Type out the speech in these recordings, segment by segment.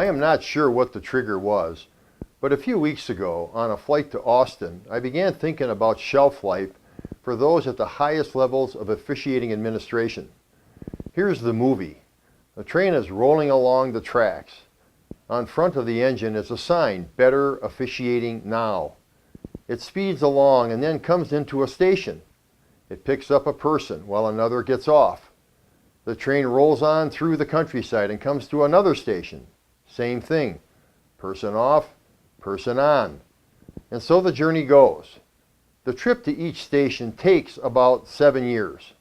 am not sure what the trigger was, but a few weeks ago, on a flight to Austin, I began thinking about shelf life for those at the highest levels of officiating administration. Here's the movie. The train is rolling along the tracks. On front of the engine is a sign, "Better Officiating Now." It speeds along and then comes into a station. It picks up a person while another gets off. The train rolls on through the countryside and comes to another station. Same thing. Person off, person on. And so the journey goes. The trip to each station takes about 7 years.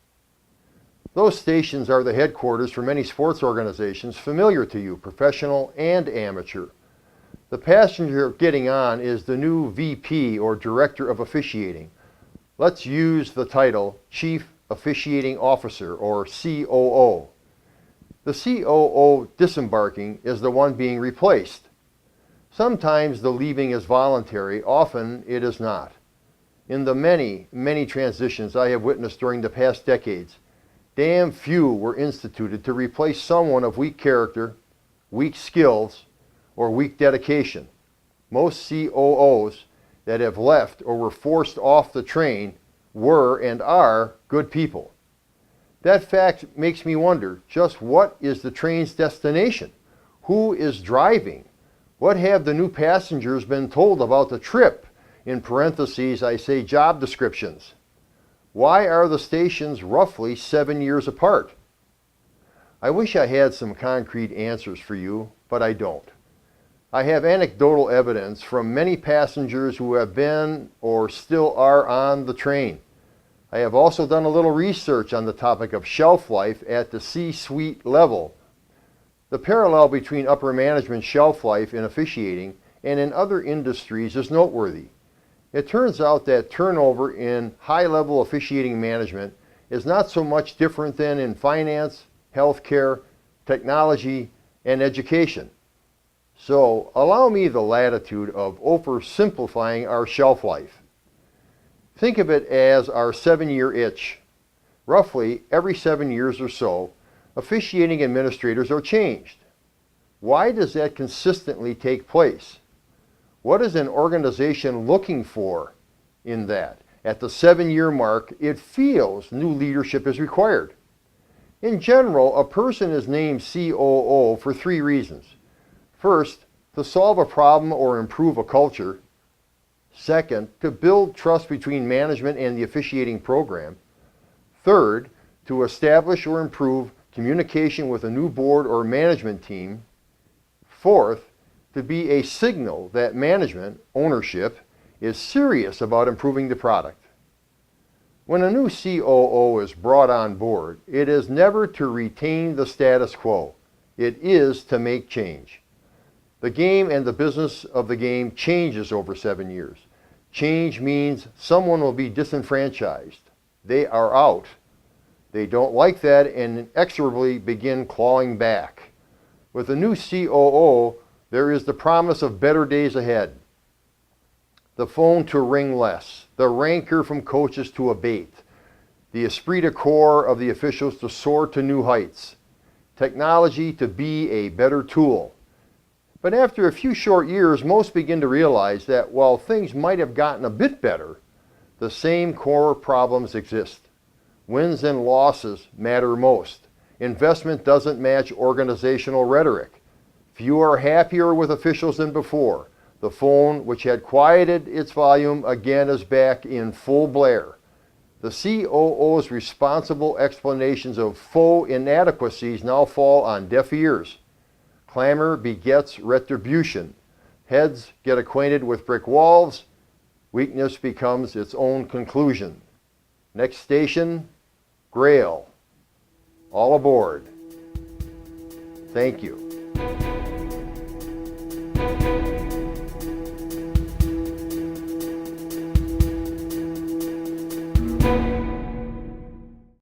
Those stations are the headquarters for many sports organizations familiar to you, professional and amateur. The passenger getting on is the new VP or Director of Officiating. Let's use the title Chief Officiating Officer or COO. The COO disembarking is the one being replaced. Sometimes the leaving is voluntary, often it is not. In the many, many transitions I have witnessed during the past decades, damn few were instituted to replace someone of weak character, weak skills, or weak dedication. Most COOs that have left or were forced off the train were and are good people. That fact makes me wonder, just what is the train's destination? Who is driving? What have the new passengers been told about the trip? In parentheses, I say job descriptions. Why are the stations roughly 7 years apart? I wish I had some concrete answers for you, but I don't. I have anecdotal evidence from many passengers who have been or still are on the train. I have also done a little research on the topic of shelf life at the C-suite level. The parallel between upper management shelf life in officiating and in other industries is noteworthy. It turns out that turnover in high-level officiating management is not so much different than in finance, healthcare, technology, and education. So allow me the latitude of oversimplifying our shelf life. Think of it as our 7-year itch. Roughly every 7 years or so, officiating administrators are changed. Why does that consistently take place? What is an organization looking for in that? At the 7-year mark, it feels new leadership is required. In general, a person is named COO for 3 reasons. First, to solve a problem or improve a culture. Second, to build trust between management and the officiating program. Third, to establish or improve communication with a new board or management team. Fourth, to be a signal that management, ownership, is serious about improving the product. When a new COO is brought on board, it is never to retain the status quo. It is to make change. The game and the business of the game changes over 7 years. Change means someone will be disenfranchised. They are out. They don't like that and inexorably begin clawing back. With a new COO, there is the promise of better days ahead. The phone to ring less, the rancor from coaches to abate, the esprit de corps of the officials to soar to new heights, technology to be a better tool. But after a few short years, most begin to realize that while things might have gotten a bit better, the same core problems exist. Wins and losses matter most. Investment doesn't match organizational rhetoric. Few are happier with officials than before. The phone, which had quieted its volume, again is back in full blare. The COO's responsible explanations of faux inadequacies now fall on deaf ears. Clamor begets retribution. Heads get acquainted with brick walls. Weakness becomes its own conclusion. Next station, Grail. All aboard. Thank you.